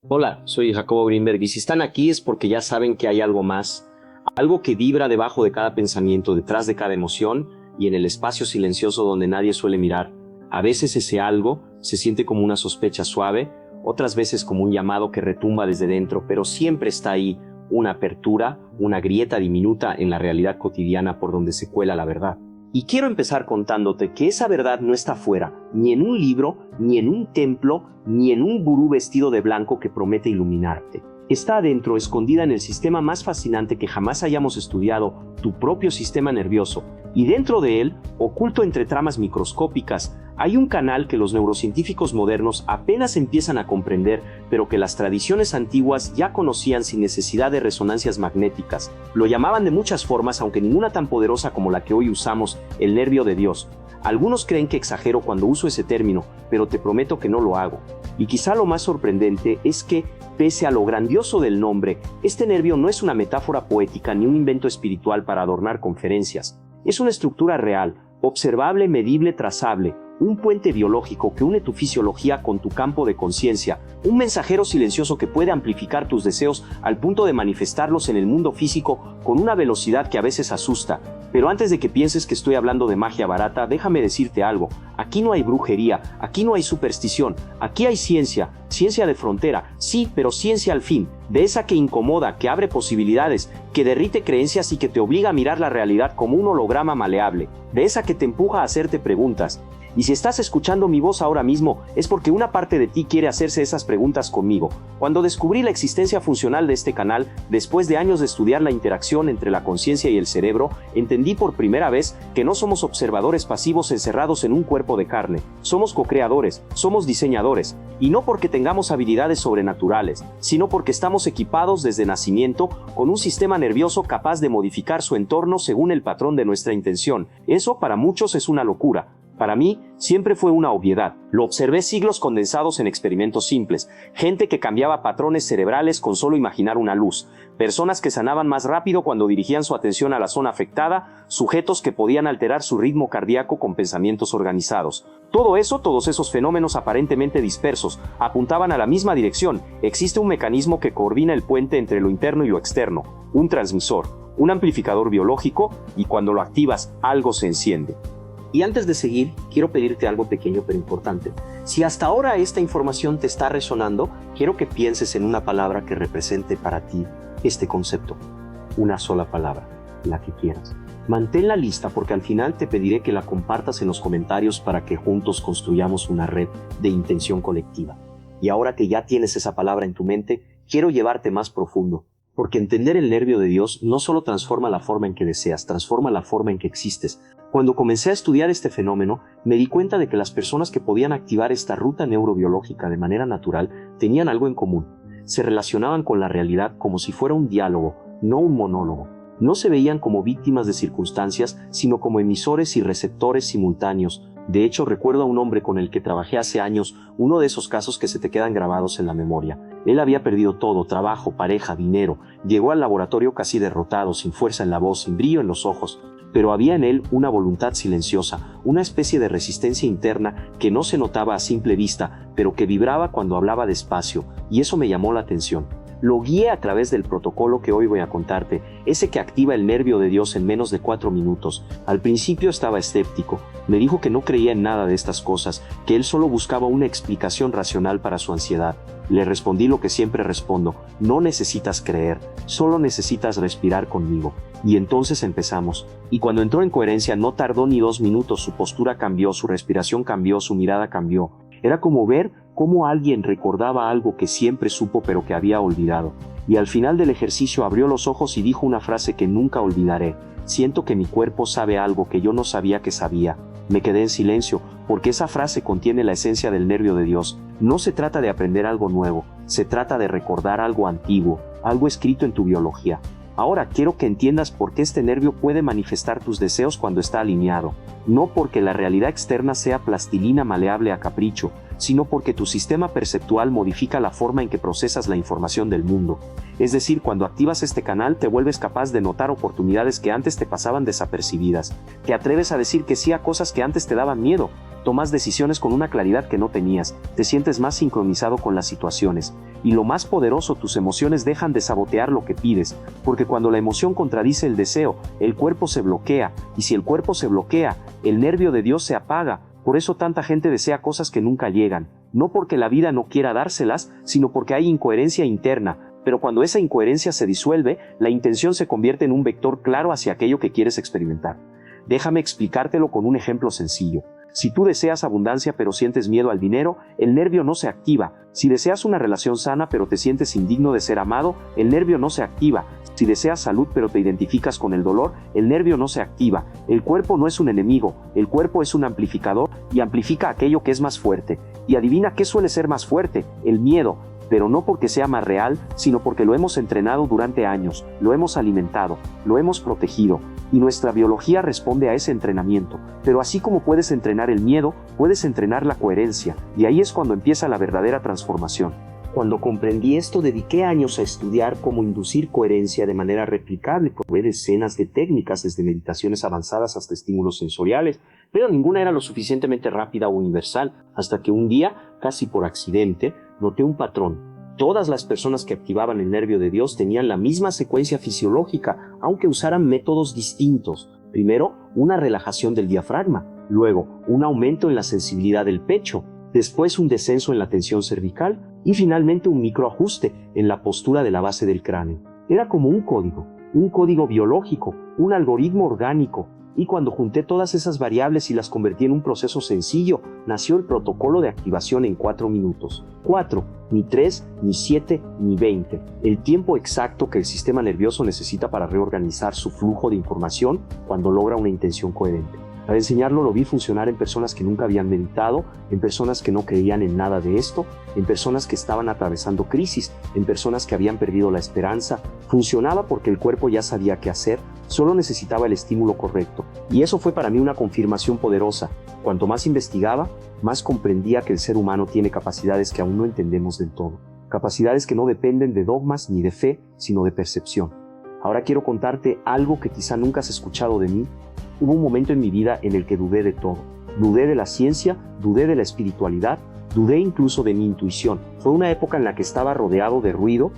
Hola, soy Jacobo Greenberg y si están aquí es porque ya saben que hay algo más, algo que vibra debajo de cada pensamiento, detrás de cada emoción y en el espacio silencioso donde nadie suele mirar. A veces ese algo se siente como una sospecha suave, otras veces como un llamado que retumba desde dentro, pero siempre está ahí, una apertura, una grieta diminuta en la realidad cotidiana por donde se cuela la verdad. Y quiero empezar contándote que esa verdad no está fuera, ni en un libro, ni en un templo, ni en un gurú vestido de blanco que promete iluminarte. Está adentro, escondida en el sistema más fascinante que jamás hayamos estudiado, tu propio sistema nervioso. Y dentro de él, oculto entre tramas microscópicas, hay un canal que los neurocientíficos modernos apenas empiezan a comprender, pero que las tradiciones antiguas ya conocían sin necesidad de resonancias magnéticas. Lo llamaban de muchas formas, aunque ninguna tan poderosa como la que hoy usamos, el nervio de Dios. Algunos creen que exagero cuando uso ese término, pero te prometo que no lo hago. Y quizá lo más sorprendente es que, pese a lo grandioso del nombre, este nervio no es una metáfora poética ni un invento espiritual para adornar conferencias. Es una estructura real, observable, medible, trazable, un puente biológico que une tu fisiología con tu campo de conciencia, un mensajero silencioso que puede amplificar tus deseos al punto de manifestarlos en el mundo físico con una velocidad que a veces asusta. Pero antes de que pienses que estoy hablando de magia barata, déjame decirte algo. Aquí no hay brujería, aquí no hay superstición, aquí hay ciencia, ciencia de frontera, sí, pero ciencia al fin, de esa que incomoda, que abre posibilidades, que derrite creencias y que te obliga a mirar la realidad como un holograma maleable, de esa que te empuja a hacerte preguntas. Y si estás escuchando mi voz ahora mismo, es porque una parte de ti quiere hacerse esas preguntas conmigo. Cuando descubrí la existencia funcional de este canal, después de años de estudiar la interacción entre la conciencia y el cerebro, entendí por primera vez que no somos observadores pasivos encerrados en un cuerpo de carne. Somos co-creadores, somos diseñadores, y no porque tengamos habilidades sobrenaturales, sino porque estamos equipados desde nacimiento con un sistema nervioso capaz de modificar su entorno según el patrón de nuestra intención. Eso para muchos es una locura. Para mí, siempre fue una obviedad. Lo observé siglos condensados en experimentos simples. Gente que cambiaba patrones cerebrales con solo imaginar una luz. Personas que sanaban más rápido cuando dirigían su atención a la zona afectada. Sujetos que podían alterar su ritmo cardíaco con pensamientos organizados. Todo eso, todos esos fenómenos aparentemente dispersos, apuntaban a la misma dirección. Existe un mecanismo que coordina el puente entre lo interno y lo externo. Un transmisor, un amplificador biológico, y cuando lo activas, algo se enciende. Y antes de seguir, quiero pedirte algo pequeño pero importante. Si hasta ahora esta información te está resonando, quiero que pienses en una palabra que represente para ti este concepto. Una sola palabra, la que quieras. Manténla lista porque al final te pediré que la compartas en los comentarios para que juntos construyamos una red de intención colectiva. Y ahora que ya tienes esa palabra en tu mente, quiero llevarte más profundo. Porque entender el nervio de Dios no solo transforma la forma en que deseas, transforma la forma en que existes. Cuando comencé a estudiar este fenómeno, me di cuenta de que las personas que podían activar esta ruta neurobiológica de manera natural tenían algo en común. Se relacionaban con la realidad como si fuera un diálogo, no un monólogo. No se veían como víctimas de circunstancias, sino como emisores y receptores simultáneos. De hecho, recuerdo a un hombre con el que trabajé hace años, uno de esos casos que se te quedan grabados en la memoria. Él había perdido todo, trabajo, pareja, dinero. Llegó al laboratorio casi derrotado, sin fuerza en la voz, sin brillo en los ojos. Pero había en él una voluntad silenciosa, una especie de resistencia interna que no se notaba a simple vista, pero que vibraba cuando hablaba despacio, y eso me llamó la atención. Lo guié a través del protocolo que hoy voy a contarte, ese que activa el nervio de Dios en menos de 4 minutos. Al principio estaba escéptico, me dijo que no creía en nada de estas cosas, que él solo buscaba una explicación racional para su ansiedad. Le respondí lo que siempre respondo, no necesitas creer, solo necesitas respirar conmigo. Y entonces empezamos, y cuando entró en coherencia no tardó ni 2 minutos, su postura cambió, su respiración cambió, su mirada cambió. Era como ver cómo alguien recordaba algo que siempre supo pero que había olvidado. Y al final del ejercicio abrió los ojos y dijo una frase que nunca olvidaré. Siento que mi cuerpo sabe algo que yo no sabía que sabía. Me quedé en silencio, porque esa frase contiene la esencia del nervio de Dios. No se trata de aprender algo nuevo, se trata de recordar algo antiguo, algo escrito en tu biología. Ahora quiero que entiendas por qué este nervio puede manifestar tus deseos cuando está alineado. No porque la realidad externa sea plastilina maleable a capricho, sino porque tu sistema perceptual modifica la forma en que procesas la información del mundo. Es decir, cuando activas este canal te vuelves capaz de notar oportunidades que antes te pasaban desapercibidas, te atreves a decir que sí a cosas que antes te daban miedo, tomas decisiones con una claridad que no tenías, te sientes más sincronizado con las situaciones, y lo más poderoso, tus emociones dejan de sabotear lo que pides, porque cuando la emoción contradice el deseo, el cuerpo se bloquea, y si el cuerpo se bloquea, el nervio de Dios se apaga. Por eso tanta gente desea cosas que nunca llegan, no porque la vida no quiera dárselas, sino porque hay incoherencia interna, pero cuando esa incoherencia se disuelve, la intención se convierte en un vector claro hacia aquello que quieres experimentar. Déjame explicártelo con un ejemplo sencillo. Si tú deseas abundancia pero sientes miedo al dinero, el nervio no se activa. Si deseas una relación sana pero te sientes indigno de ser amado, el nervio no se activa. Si deseas salud pero te identificas con el dolor, el nervio no se activa. El cuerpo no es un enemigo, el cuerpo es un amplificador y amplifica aquello que es más fuerte. Y adivina qué suele ser más fuerte, el miedo. Pero no porque sea más real, sino porque lo hemos entrenado durante años, lo hemos alimentado, lo hemos protegido, y nuestra biología responde a ese entrenamiento. Pero así como puedes entrenar el miedo, puedes entrenar la coherencia, y ahí es cuando empieza la verdadera transformación. Cuando comprendí esto, dediqué años a estudiar cómo inducir coherencia de manera replicable. Probé decenas de técnicas, desde meditaciones avanzadas hasta estímulos sensoriales, pero ninguna era lo suficientemente rápida o universal, hasta que un día, casi por accidente, noté un patrón. Todas las personas que activaban el nervio de Dios tenían la misma secuencia fisiológica, aunque usaran métodos distintos. Primero, una relajación del diafragma, luego, un aumento en la sensibilidad del pecho, después un descenso en la tensión cervical y finalmente un microajuste en la postura de la base del cráneo. Era como un código biológico, un algoritmo orgánico, y cuando junté todas esas variables y las convertí en un proceso sencillo, nació el protocolo de activación en 4 minutos. 4, ni 3, ni 7, ni 20. El tiempo exacto que el sistema nervioso necesita para reorganizar su flujo de información cuando logra una intención coherente. Para enseñarlo lo vi funcionar en personas que nunca habían meditado, en personas que no creían en nada de esto, en personas que estaban atravesando crisis, en personas que habían perdido la esperanza. Funcionaba porque el cuerpo ya sabía qué hacer, solo necesitaba el estímulo correcto. Y eso fue para mí una confirmación poderosa. Cuanto más investigaba, más comprendía que el ser humano tiene capacidades que aún no entendemos del todo. Capacidades que no dependen de dogmas ni de fe, sino de percepción. Ahora quiero contarte algo que quizá nunca has escuchado de mí. Hubo un momento en mi vida en el que dudé de todo. Dudé de la ciencia, dudé de la espiritualidad, dudé incluso de mi intuición. Fue una época en la que estaba rodeado de ruido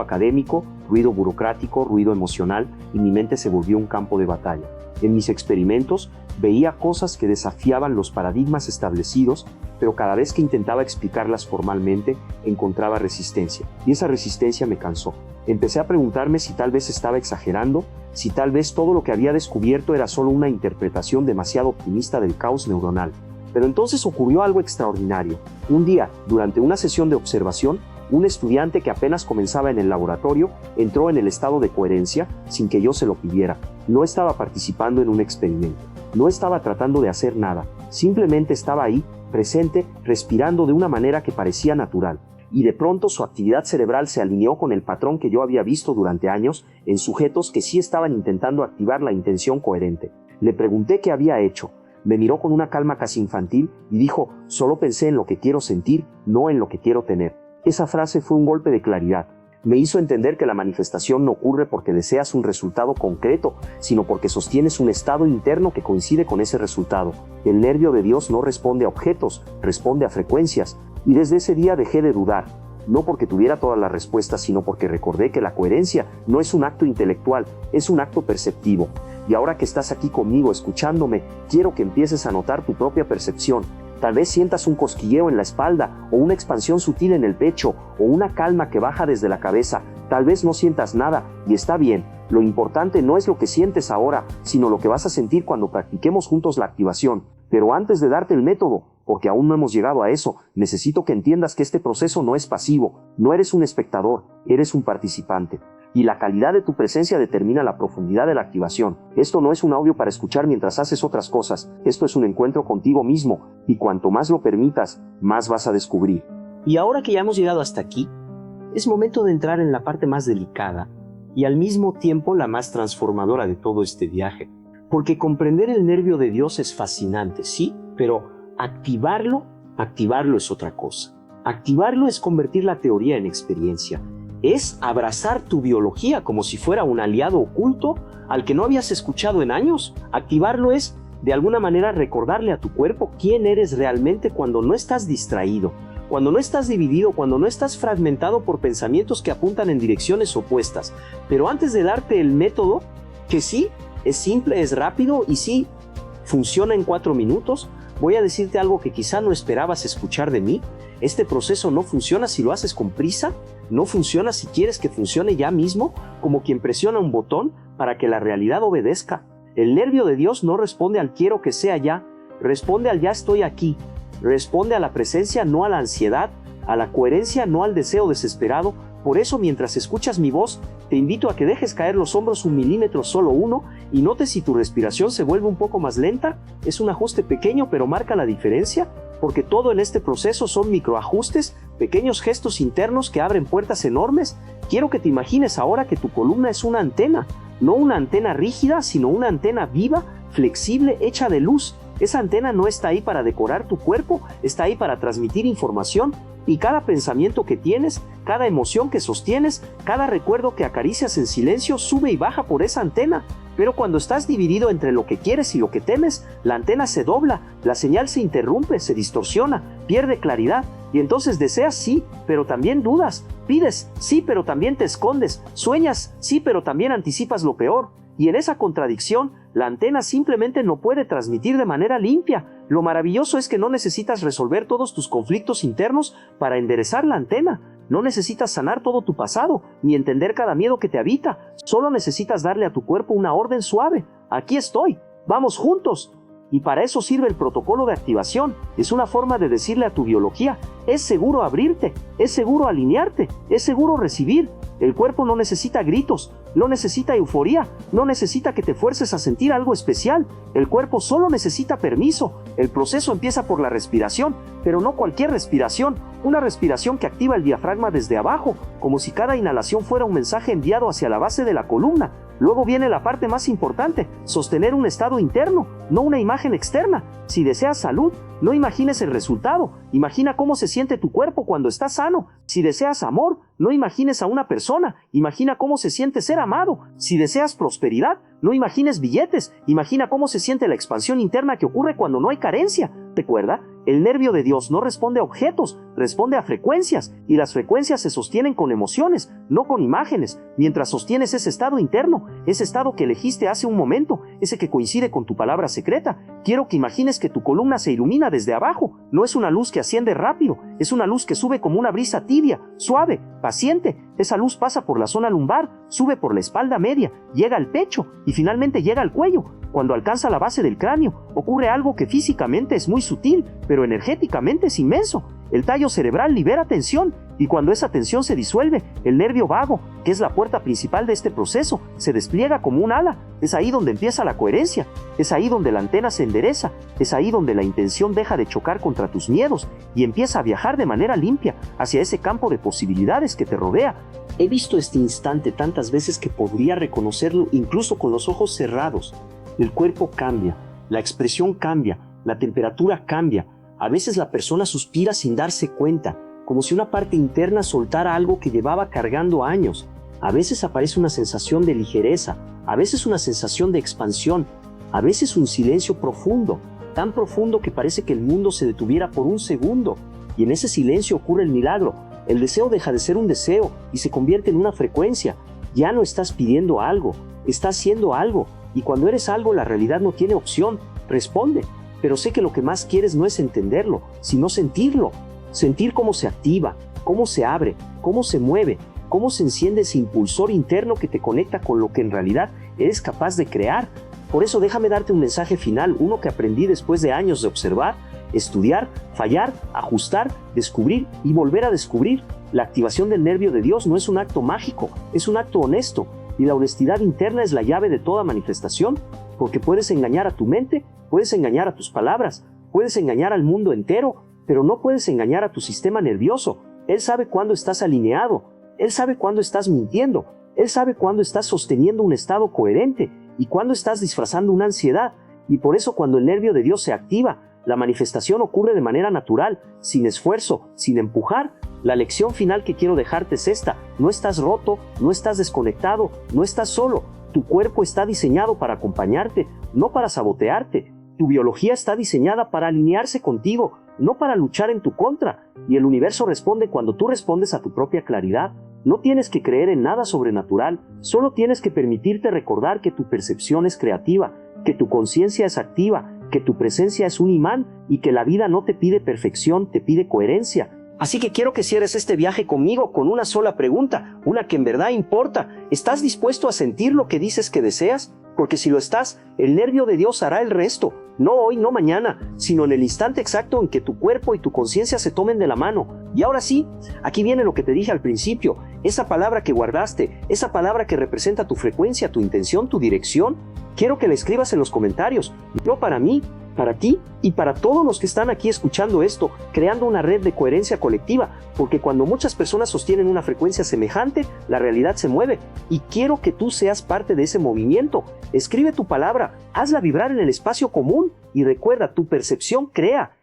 académico, ruido burocrático, ruido emocional, y mi mente se volvió un campo de batalla. En mis experimentos veía cosas que desafiaban los paradigmas establecidos, pero cada vez que intentaba explicarlas formalmente, encontraba resistencia, y esa resistencia me cansó. Empecé a preguntarme si tal vez estaba exagerando, si tal vez todo lo que había descubierto era solo una interpretación demasiado optimista del caos neuronal. Pero entonces ocurrió algo extraordinario. Un día, durante una sesión de observación, un estudiante que apenas comenzaba en el laboratorio entró en el estado de coherencia sin que yo se lo pidiera. No estaba participando en un experimento, no estaba tratando de hacer nada, simplemente estaba ahí, presente, respirando de una manera que parecía natural. Y de pronto su actividad cerebral se alineó con el patrón que yo había visto durante años en sujetos que sí estaban intentando activar la intención coherente. Le pregunté qué había hecho. Me miró con una calma casi infantil y dijo: solo pensé en lo que quiero sentir, no en lo que quiero tener. Esa frase fue un golpe de claridad. Me hizo entender que la manifestación no ocurre porque deseas un resultado concreto, sino porque sostienes un estado interno que coincide con ese resultado. El nervio de Dios no responde a objetos, responde a frecuencias. Y desde ese día dejé de dudar, no porque tuviera todas las respuestas, sino porque recordé que la coherencia no es un acto intelectual, es un acto perceptivo. Y ahora que estás aquí conmigo escuchándome, quiero que empieces a notar tu propia percepción. Tal vez sientas un cosquilleo en la espalda, o una expansión sutil en el pecho, o una calma que baja desde la cabeza. Tal vez no sientas nada, y está bien. Lo importante no es lo que sientes ahora, sino lo que vas a sentir cuando practiquemos juntos la activación. Pero antes de darte el método, porque aún no hemos llegado a eso, necesito que entiendas que este proceso no es pasivo. No eres un espectador, eres un participante. Y la calidad de tu presencia determina la profundidad de la activación. Esto no es un audio para escuchar mientras haces otras cosas. Esto es un encuentro contigo mismo, y cuanto más lo permitas, más vas a descubrir. Y ahora que ya hemos llegado hasta aquí, es momento de entrar en la parte más delicada y al mismo tiempo la más transformadora de todo este viaje. Porque comprender el nervio de Dios es fascinante, sí, pero activarlo Activarlo es otra cosa. Activarlo es convertir la teoría en experiencia. Es abrazar tu biología como si fuera un aliado oculto al que no habías escuchado en años. Activarlo es, de alguna manera, recordarle a tu cuerpo quién eres realmente cuando no estás distraído, cuando no estás dividido, cuando no estás fragmentado por pensamientos que apuntan en direcciones opuestas. Pero antes de darte el método, que sí, es simple, es rápido y sí, funciona en 4 minutos, voy a decirte algo que quizá no esperabas escuchar de mí. Este proceso no funciona si lo haces con prisa, no funciona si quieres que funcione ya mismo, como quien presiona un botón para que la realidad obedezca. El nervio de Dios no responde al quiero que sea ya, responde al ya estoy aquí, responde a la presencia, no a la ansiedad, a la coherencia, no al deseo desesperado. Por eso, mientras escuchas mi voz, te invito a que dejes caer los hombros 1 milímetro, solo uno, y notes si tu respiración se vuelve un poco más lenta. Es un ajuste pequeño, pero marca la diferencia, porque todo en este proceso son microajustes, pequeños gestos internos que abren puertas enormes. Quiero que te imagines ahora que tu columna es una antena, no una antena rígida, sino una antena viva, flexible, hecha de luz. Esa antena no está ahí para decorar tu cuerpo, está ahí para transmitir información. Y cada pensamiento que tienes, cada emoción que sostienes, cada recuerdo que acaricias en silencio sube y baja por esa antena. Pero cuando estás dividido entre lo que quieres y lo que temes, la antena se dobla, la señal se interrumpe, se distorsiona, pierde claridad. Y entonces deseas sí, pero también dudas. Pides sí, pero también te escondes. Sueñas sí, pero también anticipas lo peor. Y en esa contradicción, la antena simplemente no puede transmitir de manera limpia. Lo maravilloso es que no necesitas resolver todos tus conflictos internos para enderezar la antena. No necesitas sanar todo tu pasado, ni entender cada miedo que te habita. Solo necesitas darle a tu cuerpo una orden suave. Aquí estoy, vamos juntos. Y para eso sirve el protocolo de activación. Es una forma de decirle a tu biología, es seguro abrirte, es seguro alinearte, es seguro recibir. El cuerpo no necesita gritos, no necesita euforía, no necesita que te fuerces a sentir algo especial. El cuerpo solo necesita permiso. El proceso empieza por la respiración, pero no cualquier respiración. Una respiración que activa el diafragma desde abajo, como si cada inhalación fuera un mensaje enviado hacia la base de la columna. Luego viene la parte más importante, sostener un estado interno, no una imagen externa. Si deseas salud, no imagines el resultado, imagina cómo se siente tu cuerpo cuando estás sano. Si deseas amor, no imagines a una persona, imagina cómo se siente ser amado. Si deseas prosperidad, no imagines billetes, imagina cómo se siente la expansión interna que ocurre cuando no hay carencia. Recuerda, el nervio de Dios no responde a objetos, responde a frecuencias, y las frecuencias se sostienen con emociones, no con imágenes. Mientras sostienes ese estado interno, ese estado que elegiste hace un momento, ese que coincide con tu palabra secreta, quiero que imagines que tu columna se ilumina desde abajo. No es una luz que asciende rápido, es una luz que sube como una brisa tibia, suave, paciente. Esa luz pasa por la zona lumbar, sube por la espalda media, llega al pecho y finalmente llega al cuello. Cuando alcanza la base del cráneo, ocurre algo que físicamente es muy sutil, pero energéticamente es inmenso. El tallo cerebral libera tensión, y cuando esa tensión se disuelve, el nervio vago, que es la puerta principal de este proceso, se despliega como un ala. Es ahí donde empieza la coherencia, es ahí donde la antena se endereza, es ahí donde la intención deja de chocar contra tus miedos y empieza a viajar de manera limpia hacia ese campo de posibilidades que te rodea. He visto este instante tantas veces que podría reconocerlo incluso con los ojos cerrados. El cuerpo cambia, la expresión cambia, la temperatura cambia. A veces la persona suspira sin darse cuenta, como si una parte interna soltara algo que llevaba cargando años. A veces aparece una sensación de ligereza, a veces una sensación de expansión, a veces un silencio profundo, tan profundo que parece que el mundo se detuviera por un segundo. Y en ese silencio ocurre el milagro. El deseo deja de ser un deseo y se convierte en una frecuencia. Ya no estás pidiendo algo, estás siendo algo. Y cuando eres algo, la realidad no tiene opción. Responde. Pero sé que lo que más quieres no es entenderlo, sino sentirlo. Sentir cómo se activa, cómo se abre, cómo se mueve, cómo se enciende ese impulsor interno que te conecta con lo que en realidad eres capaz de crear. Por eso déjame darte un mensaje final, uno que aprendí después de años de observar, estudiar, fallar, ajustar, descubrir y volver a descubrir. La activación del nervio de Dios no es un acto mágico, es un acto honesto. Y la honestidad interna es la llave de toda manifestación, porque puedes engañar a tu mente, puedes engañar a tus palabras, puedes engañar al mundo entero, pero no puedes engañar a tu sistema nervioso. Él sabe cuándo estás alineado, él sabe cuándo estás mintiendo, él sabe cuándo estás sosteniendo un estado coherente y cuándo estás disfrazando una ansiedad. Y por eso cuando el nervio de Dios se activa, La manifestación ocurre de manera natural, sin esfuerzo, sin empujar. La lección final que quiero dejarte es esta: no estás roto, no estás desconectado, no estás solo. Tu cuerpo está diseñado para acompañarte, no para sabotearte. Tu biología está diseñada para alinearse contigo, no para luchar en tu contra. Y el universo responde cuando tú respondes a tu propia claridad. No tienes que creer en nada sobrenatural, solo tienes que permitirte recordar que tu percepción es creativa, que tu conciencia es activa, que tu presencia es un imán y que la vida no te pide perfección, te pide coherencia. Así que quiero que cierres este viaje conmigo con una sola pregunta, una que en verdad importa. ¿Estás dispuesto a sentir lo que dices que deseas? Porque si lo estás, el nervio de Dios hará el resto. No hoy, no mañana, sino en el instante exacto en que tu cuerpo y tu conciencia se tomen de la mano. Y ahora sí, aquí viene lo que te dije al principio, esa palabra que guardaste, esa palabra que representa tu frecuencia, tu intención, tu dirección. Quiero que la escribas en los comentarios, no para mí, para ti y para todos los que están aquí escuchando esto, creando una red de coherencia colectiva, porque cuando muchas personas sostienen una frecuencia semejante, la realidad se mueve, y quiero que tú seas parte de ese movimiento. Escribe tu palabra, hazla vibrar en el espacio común, y recuerda, tu percepción crea,